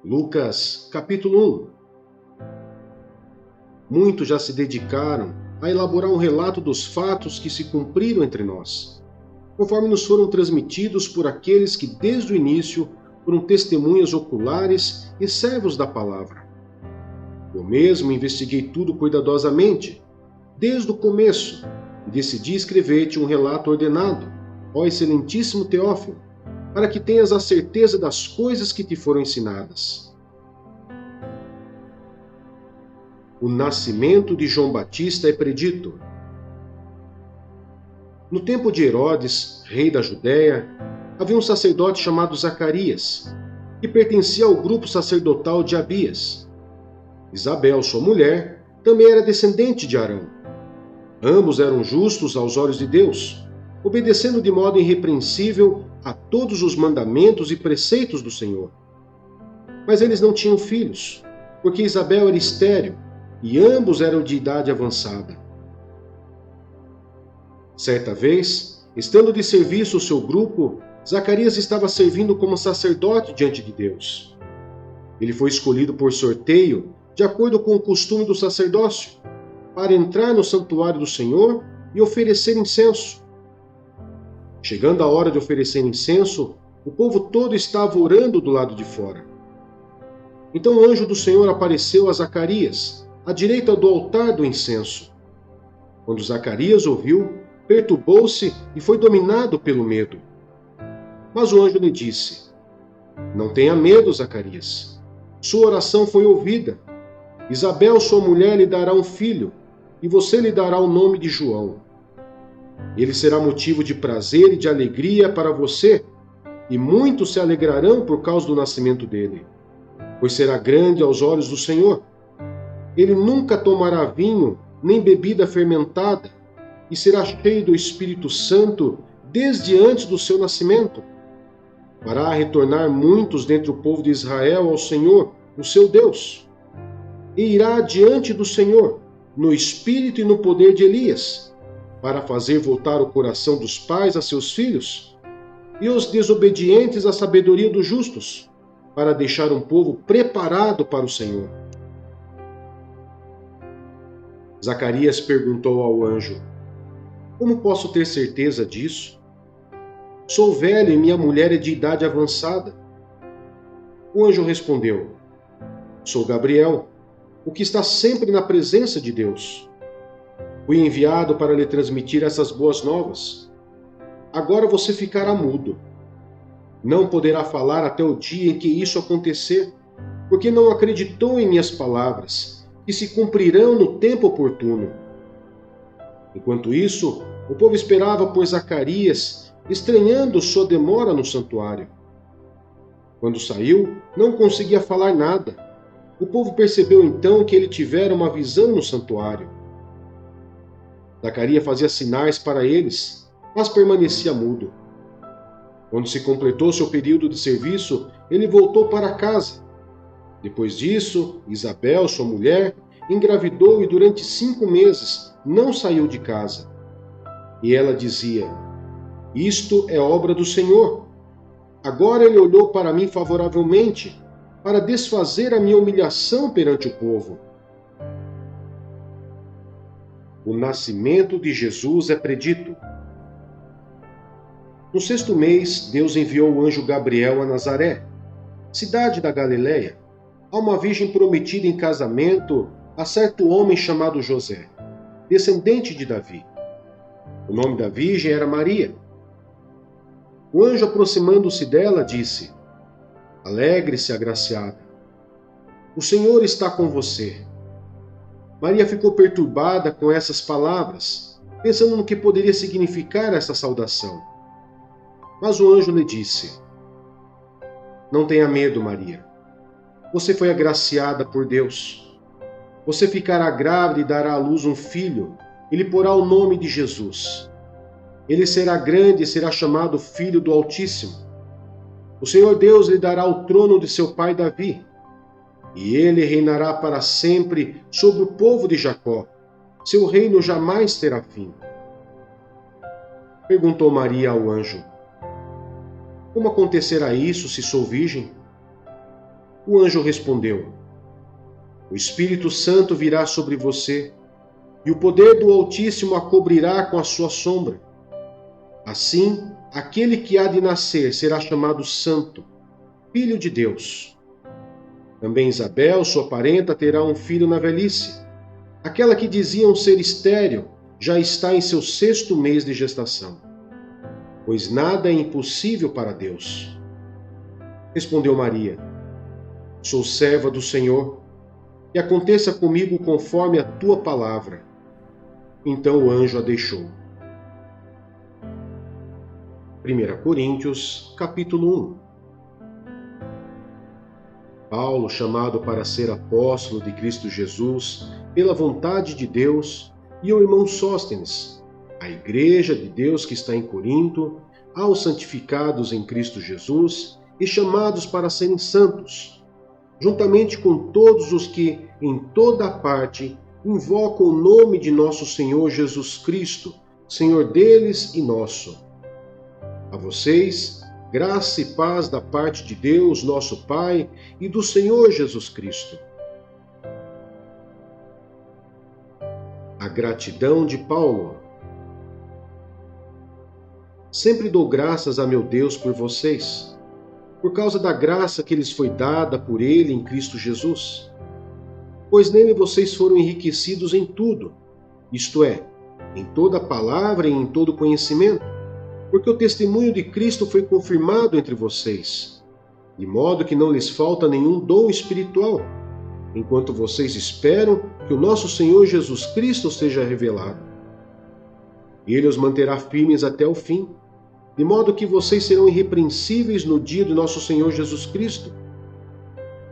Lucas, capítulo 1. Muitos já se dedicaram a elaborar um relato dos fatos que se cumpriram entre nós, conforme nos foram transmitidos por aqueles que desde o início foram testemunhas oculares e servos da palavra. Eu mesmo investiguei tudo cuidadosamente, desde o começo, e decidi escrever-te um relato ordenado, ó excelentíssimo Teófilo, para que tenhas a certeza das coisas que te foram ensinadas. O nascimento de João Batista é predito. No tempo de Herodes, rei da Judéia, havia um sacerdote chamado Zacarias, que pertencia ao grupo sacerdotal de Abias. Isabel, sua mulher, também era descendente de Arão. Ambos eram justos aos olhos de Deus, obedecendo de modo irrepreensível a todos os mandamentos e preceitos do Senhor. Mas eles não tinham filhos, porque Isabel era estéril e ambos eram de idade avançada. Certa vez, estando de serviço o seu grupo, Zacarias estava servindo como sacerdote diante de Deus. Ele foi escolhido por sorteio, de acordo com o costume do sacerdócio, para entrar no santuário do Senhor e oferecer incenso. Chegando a hora de oferecer incenso, o povo todo estava orando do lado de fora. Então o anjo do Senhor apareceu a Zacarias, à direita do altar do incenso. Quando Zacarias ouviu, perturbou-se e foi dominado pelo medo. Mas o anjo lhe disse: Não tenha medo, Zacarias. Sua oração foi ouvida. Isabel, sua mulher, lhe dará um filho, e você lhe dará o nome de João. Ele será motivo de prazer e de alegria para você, e muitos se alegrarão por causa do nascimento dele, pois será grande aos olhos do Senhor. Ele nunca tomará vinho, nem bebida fermentada, e será cheio do Espírito Santo desde antes do seu nascimento. Fará retornar muitos dentre o povo de Israel ao Senhor, o seu Deus, e irá diante do Senhor, no espírito e no poder de Elias, para fazer voltar o coração dos pais a seus filhos, e os desobedientes à sabedoria dos justos, para deixar um povo preparado para o Senhor. Zacarias perguntou ao anjo: Como posso ter certeza disso? Sou velho e minha mulher é de idade avançada. O anjo respondeu: Sou Gabriel, o que está sempre na presença de Deus. Fui enviado para lhe transmitir essas boas novas. Agora você ficará mudo. Não poderá falar até o dia em que isso acontecer, porque não acreditou em minhas palavras, que se cumprirão no tempo oportuno. Enquanto isso, o povo esperava por Zacarias, estranhando sua demora no santuário. Quando saiu, não conseguia falar nada. O povo percebeu então que ele tivera uma visão no santuário. Zacarias fazia sinais para eles, mas permanecia mudo. Quando se completou seu período de serviço, ele voltou para casa. Depois disso, Isabel, sua mulher, engravidou e durante 5 meses não saiu de casa. E ela dizia: Isto é obra do Senhor. Agora ele olhou para mim favoravelmente, para desfazer a minha humilhação perante o povo. O nascimento de Jesus é predito. No 6º mês, Deus enviou o anjo Gabriel a Nazaré, cidade da Galiléia, a uma virgem prometida em casamento a certo homem chamado José, descendente de Davi. O nome da virgem era Maria. O anjo, aproximando-se dela, disse: Alegre-se, agraciada. O Senhor está com você. Maria ficou perturbada com essas palavras, pensando no que poderia significar essa saudação. Mas o anjo lhe disse: Não tenha medo, Maria. Você foi agraciada por Deus. Você ficará grávida e dará à luz um filho, e lhe porá o nome de Jesus. Ele será grande e será chamado Filho do Altíssimo. O Senhor Deus lhe dará o trono de seu pai Davi, e ele reinará para sempre sobre o povo de Jacó. Seu reino jamais terá fim. Perguntou Maria ao anjo: Como acontecerá isso se sou virgem? O anjo respondeu: O Espírito Santo virá sobre você, e o poder do Altíssimo a cobrirá com a sua sombra. Assim, aquele que há de nascer será chamado Santo, Filho de Deus. Também Isabel, sua parenta, terá um filho na velhice. Aquela que diziam ser estéril já está em seu 6º mês de gestação, pois nada é impossível para Deus. Respondeu Maria: Sou serva do Senhor, que aconteça comigo conforme a tua palavra. Então o anjo a deixou. 1 Coríntios, capítulo 1. Paulo, chamado para ser apóstolo de Cristo Jesus, pela vontade de Deus, e o irmão Sóstenes, a igreja de Deus que está em Corinto, aos santificados em Cristo Jesus e chamados para serem santos, juntamente com todos os que, em toda parte, invocam o nome de nosso Senhor Jesus Cristo, Senhor deles e nosso. A vocês, graça e paz da parte de Deus, nosso Pai, e do Senhor Jesus Cristo. A gratidão de Paulo. Sempre dou graças a meu Deus por vocês, por causa da graça que lhes foi dada por Ele em Cristo Jesus. Pois nele vocês foram enriquecidos em tudo, isto é, em toda palavra e em todo conhecimento, porque o testemunho de Cristo foi confirmado entre vocês, de modo que não lhes falta nenhum dom espiritual, enquanto vocês esperam que o nosso Senhor Jesus Cristo seja revelado. Ele os manterá firmes até o fim, de modo que vocês serão irrepreensíveis no dia do nosso Senhor Jesus Cristo.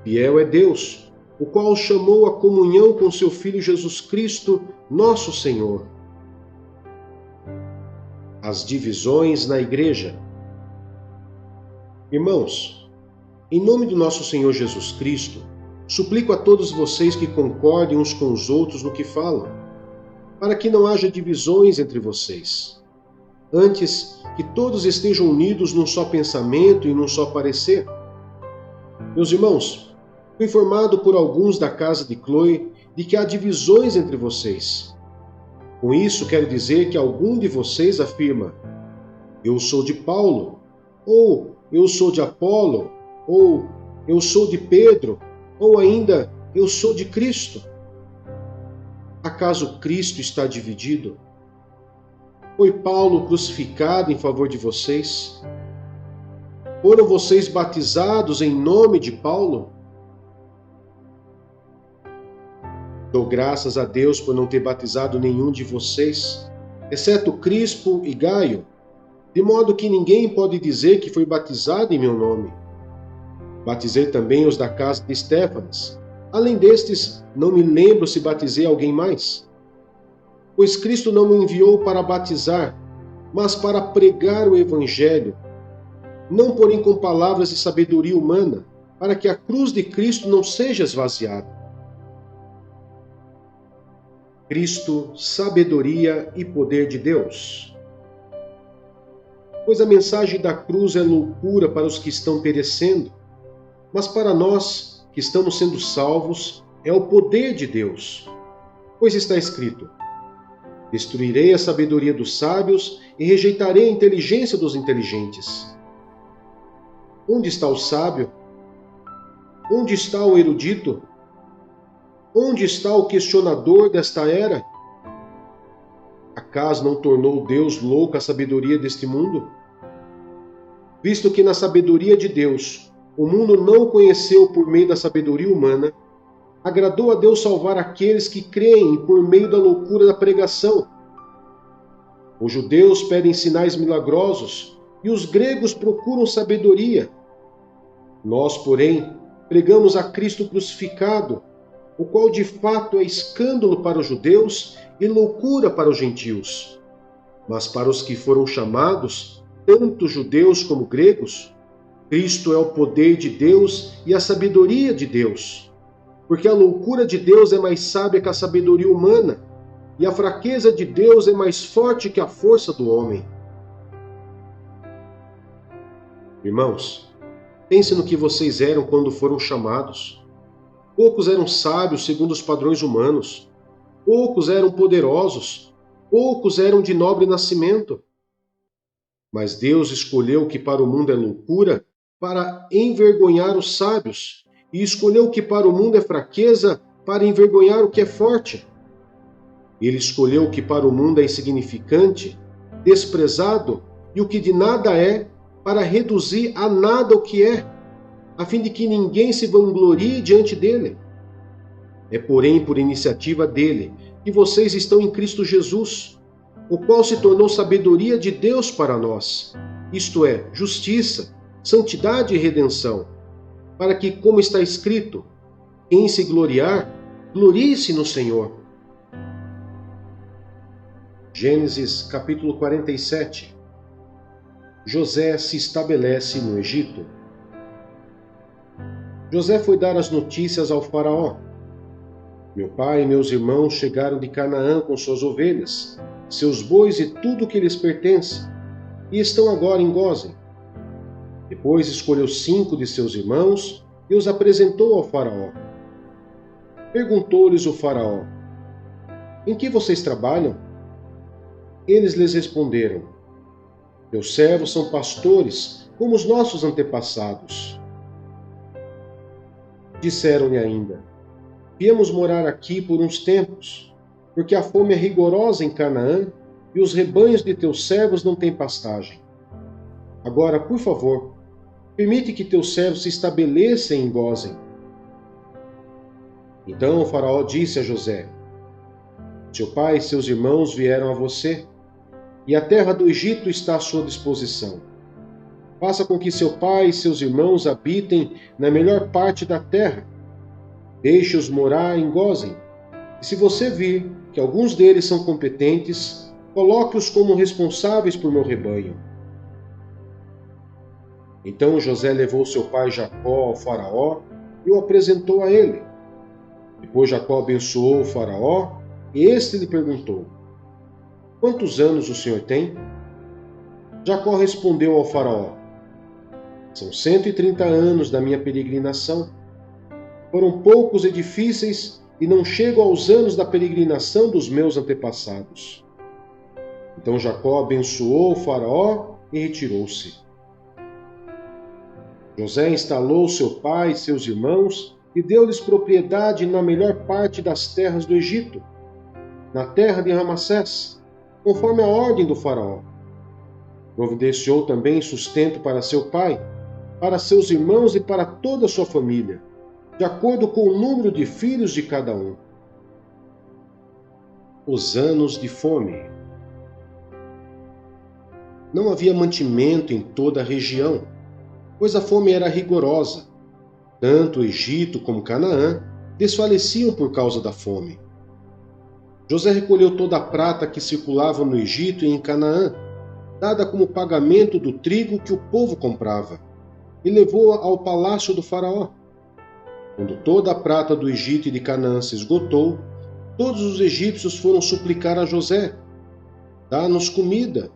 Fiel é Deus, o qual os chamou à comunhão com seu Filho Jesus Cristo, nosso Senhor. As divisões na Igreja. Irmãos, em nome do nosso Senhor Jesus Cristo, suplico a todos vocês que concordem uns com os outros no que falam, para que não haja divisões entre vocês. Antes, que todos estejam unidos num só pensamento e num só parecer. Meus irmãos, fui informado por alguns da casa de Cloe de que há divisões entre vocês. Com isso, quero dizer que algum de vocês afirma: eu sou de Paulo, ou eu sou de Apolo, ou eu sou de Pedro, ou ainda eu sou de Cristo. Acaso Cristo está dividido? Foi Paulo crucificado em favor de vocês? Foram vocês batizados em nome de Paulo? Dou graças a Deus por não ter batizado nenhum de vocês, exceto Crispo e Gaio, de modo que ninguém pode dizer que foi batizado em meu nome. Batizei também os da casa de Estéfanas. Além destes, não me lembro se batizei alguém mais. Pois Cristo não me enviou para batizar, mas para pregar o Evangelho, não porém com palavras de sabedoria humana, para que a cruz de Cristo não seja esvaziada. Cristo, sabedoria e poder de Deus. Pois a mensagem da cruz é loucura para os que estão perecendo, mas para nós, que estamos sendo salvos, é o poder de Deus. Pois está escrito: destruirei a sabedoria dos sábios e rejeitarei a inteligência dos inteligentes. Onde está o sábio? Onde está o erudito? Onde está o questionador desta era? Acaso não tornou Deus louca a sabedoria deste mundo? Visto que na sabedoria de Deus o mundo não o conheceu por meio da sabedoria humana, agradou a Deus salvar aqueles que creem por meio da loucura da pregação. Os judeus pedem sinais milagrosos e os gregos procuram sabedoria. Nós, porém, pregamos a Cristo crucificado, o qual de fato é escândalo para os judeus e loucura para os gentios. Mas para os que foram chamados, tanto judeus como gregos, Cristo é o poder de Deus e a sabedoria de Deus. Porque a loucura de Deus é mais sábia que a sabedoria humana, e a fraqueza de Deus é mais forte que a força do homem. Irmãos, Pense no que vocês eram quando foram chamados. Poucos eram sábios segundo os padrões humanos. Poucos eram poderosos. Poucos eram de nobre nascimento. Mas Deus escolheu o que para o mundo é loucura para envergonhar os sábios, e escolheu o que para o mundo é fraqueza para envergonhar o que é forte. Ele escolheu o que para o mundo é insignificante, desprezado, e o que de nada é, para reduzir a nada o que é, a fim de que ninguém se vanglorie diante dele. É, porém, por iniciativa dele que vocês estão em Cristo Jesus, o qual se tornou sabedoria de Deus para nós, isto é, justiça, santidade e redenção, para que, como está escrito, quem se gloriar, glorie-se no Senhor. Gênesis capítulo 47. José se estabelece no Egito. José foi dar as notícias ao faraó. Meu pai e meus irmãos chegaram de Canaã com suas ovelhas, seus bois e tudo o que lhes pertence, e estão agora em Gósen. Depois escolheu 5 de seus irmãos e os apresentou ao faraó. Perguntou-lhes o faraó: em que vocês trabalham? Eles lhes responderam: meus servos são pastores, como os nossos antepassados. Disseram-lhe ainda: viemos morar aqui por uns tempos, porque a fome é rigorosa em Canaã e os rebanhos de teus servos não têm pastagem. Agora, por favor, permite que teus servos se estabeleçam em Gósen. Então o faraó disse a José: seu pai e seus irmãos vieram a você, e a terra do Egito está à sua disposição. Faça com que seu pai e seus irmãos habitem na melhor parte da terra. Deixe-os morar em Gósen. E se você vir que alguns deles são competentes, coloque-os como responsáveis por meu rebanho. Então José levou seu pai Jacó ao faraó e o apresentou a ele. Depois Jacó abençoou o faraó e este lhe perguntou: quantos anos o senhor tem? Jacó respondeu ao faraó: são 130 anos da minha peregrinação. Foram poucos e difíceis e não chego aos anos da peregrinação dos meus antepassados. Então Jacó abençoou o faraó e retirou-se. José instalou seu pai e seus irmãos e deu-lhes propriedade na melhor parte das terras do Egito, na terra de Ramassés, conforme a ordem do faraó. Providenciou também sustento para seu pai, para seus irmãos e para toda a sua família, de acordo com o número de filhos de cada um. Os anos de fome. Não havia mantimento em toda a região, pois a fome era rigorosa. Tanto o Egito como Canaã desfaleciam por causa da fome. José recolheu toda a prata que circulava no Egito e em Canaã, dada como pagamento do trigo que o povo comprava, e levou-a ao palácio do faraó. Quando toda a prata do Egito e de Canaã se esgotou, todos os egípcios foram suplicar a José: dá-nos comida,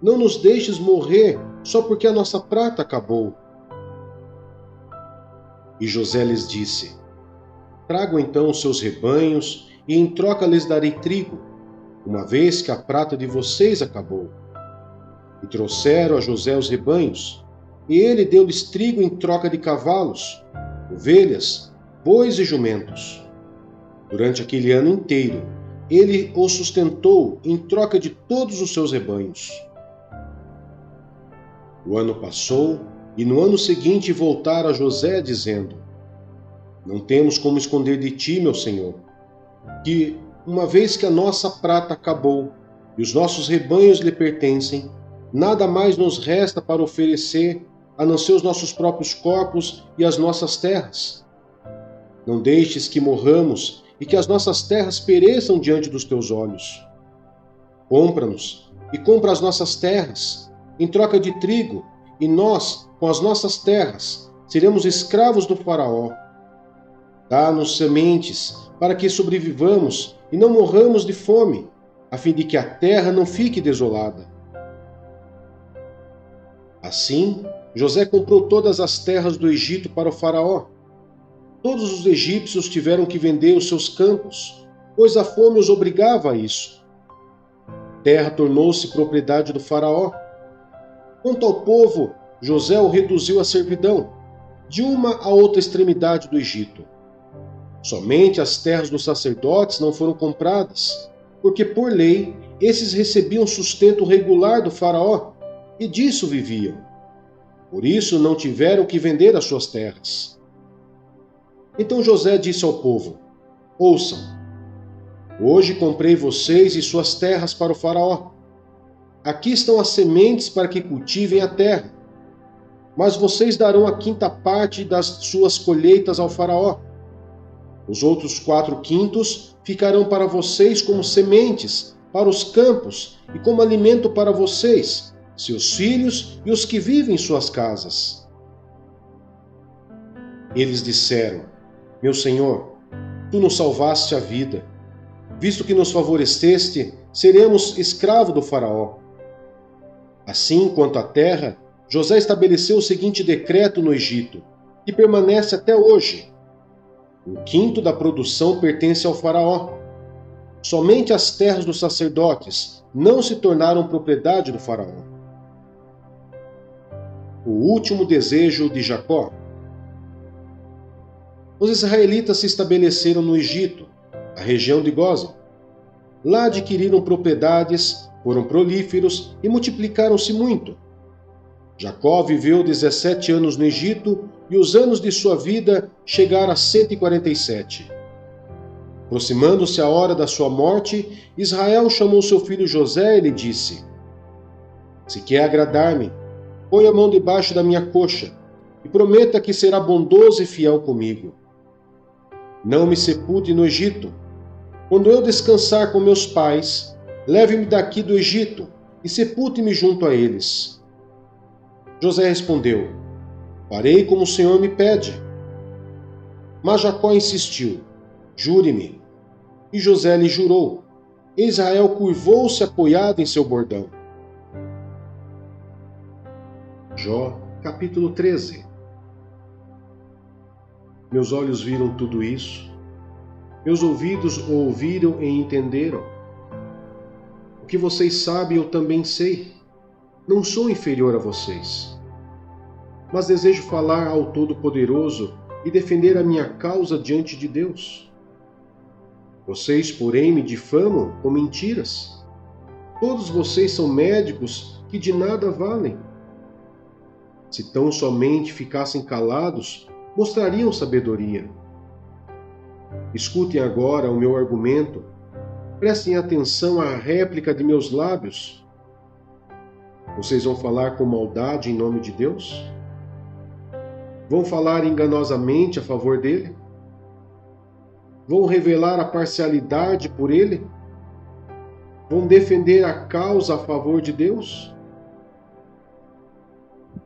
não nos deixes morrer só porque a nossa prata acabou. E José lhes disse: tragam então os seus rebanhos e em troca lhes darei trigo, uma vez que a prata de vocês acabou. E trouxeram a José os rebanhos, e ele deu-lhes trigo em troca de cavalos, ovelhas, bois e jumentos. Durante aquele ano inteiro, ele os sustentou em troca de todos os seus rebanhos. O ano passou, e no ano seguinte voltaram a José, dizendo: não temos como esconder de ti, meu senhor, que, uma vez que a nossa prata acabou e os nossos rebanhos lhe pertencem, nada mais nos resta para oferecer a não ser os nossos próprios corpos e as nossas terras. Não deixes que morramos e que as nossas terras pereçam diante dos teus olhos. Compra-nos e compra as nossas terras, em troca de trigo, e nós, com as nossas terras, seremos escravos do faraó. Dá-nos sementes, para que sobrevivamos e não morramos de fome, a fim de que a terra não fique desolada. Assim, José comprou todas as terras do Egito para o faraó. Todos os egípcios tiveram que vender os seus campos, pois a fome os obrigava a isso. A terra tornou-se propriedade do faraó. Quanto ao povo, José o reduziu à servidão, de uma a outra extremidade do Egito. Somente as terras dos sacerdotes não foram compradas, porque por lei esses recebiam sustento regular do faraó e disso viviam. Por isso não tiveram que vender as suas terras. Então José disse ao povo: ouçam, hoje comprei vocês e suas terras para o faraó. Aqui estão as sementes para que cultivem a terra. Mas vocês darão a quinta parte das suas colheitas ao faraó. Os outros 4/5 ficarão para vocês como sementes, para os campos e como alimento para vocês, seus filhos e os que vivem em suas casas. Eles disseram: meu senhor, tu nos salvaste a vida. Visto que nos favoreceste, seremos escravos do faraó. Assim, quanto à terra, José estabeleceu o seguinte decreto no Egito, que permanece até hoje: 1/5 da produção pertence ao faraó. Somente as terras dos sacerdotes não se tornaram propriedade do faraó. O último desejo de Jacó. Os israelitas se estabeleceram no Egito, a região de Gósen. Lá adquiriram propriedades, foram prolíferos e multiplicaram-se muito. Jacó viveu 17 anos no Egito e os anos de sua vida chegaram a 147. Aproximando-se a hora da sua morte, Israel chamou seu filho José e lhe disse: se quer agradar-me, põe a mão debaixo da minha coxa e prometa que será bondoso e fiel comigo. Não me sepulte no Egito. Quando eu descansar com meus pais, leve-me daqui do Egito e sepulte-me junto a eles. José respondeu: farei como o Senhor me pede. Mas Jacó insistiu: jure-me. E José lhe jurou. E Israel curvou-se apoiado em seu bordão. Jó, capítulo 13. Meus olhos viram tudo isso. Meus ouvidos o ouviram e entenderam. O que vocês sabem eu também sei. Não sou inferior a vocês. Mas desejo falar ao Todo-Poderoso e defender a minha causa diante de Deus. Vocês, porém, me difamam com mentiras. Todos vocês são médicos que de nada valem. Se tão somente ficassem calados, mostrariam sabedoria. Escutem agora o meu argumento. Prestem atenção à réplica de meus lábios. Vocês vão falar com maldade em nome de Deus? Vão falar enganosamente a favor dele? Vão revelar a parcialidade por ele? Vão defender a causa a favor de Deus?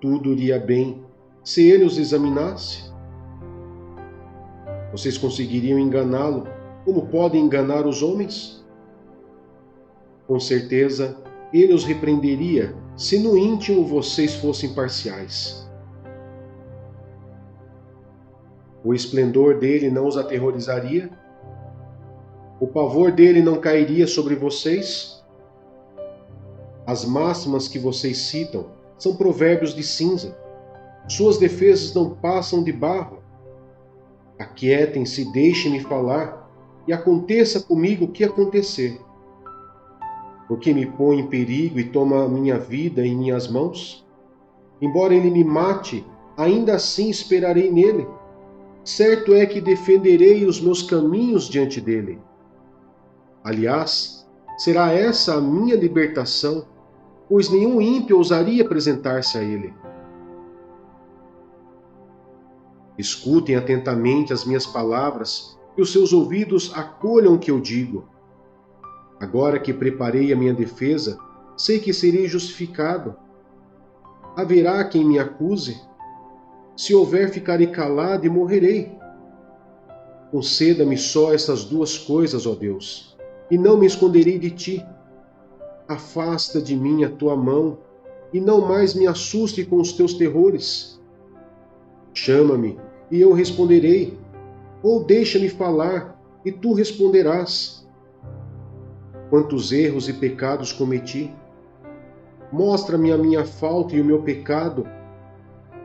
Tudo iria bem se ele os examinasse. Vocês conseguiriam enganá-lo como podem enganar os homens? Com certeza, ele os repreenderia se no íntimo vocês fossem parciais. O esplendor dele não os aterrorizaria? O pavor dele não cairia sobre vocês? As máximas que vocês citam são provérbios de cinza. Suas defesas não passam de barro. Aquietem-se, deixem-me falar, e aconteça comigo o que acontecer. Porque me põe em perigo e toma minha vida em minhas mãos? Embora ele me mate, ainda assim esperarei nele. Certo é que defenderei os meus caminhos diante dele. Aliás, será essa a minha libertação, pois nenhum ímpio ousaria apresentar-se a ele. Escutem atentamente as minhas palavras e os seus ouvidos acolham o que eu digo. Agora que preparei a minha defesa, sei que serei justificado. Haverá quem me acuse? Se houver, ficarei calado e morrerei. Conceda-me só estas duas coisas, ó Deus, e não me esconderei de ti. Afasta de mim a tua mão, e não mais me assuste com os teus terrores. Chama-me, e eu responderei, ou deixa-me falar, e tu responderás. Quantos erros e pecados cometi! Mostra-me a minha falta e o meu pecado.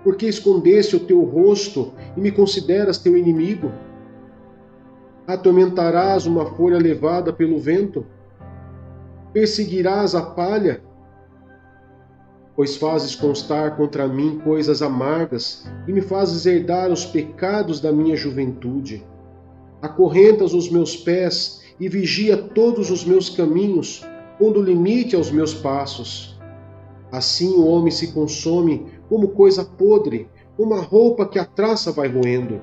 Por que escondeste o teu rosto e me consideras teu inimigo? Atormentarás uma folha levada pelo vento? Perseguirás a palha? Pois fazes constar contra mim coisas amargas e me fazes herdar os pecados da minha juventude. Acorrentas os meus pés e vigia todos os meus caminhos, pondo limite aos meus passos. Assim o homem se consome como coisa podre, como a roupa que a traça vai roendo.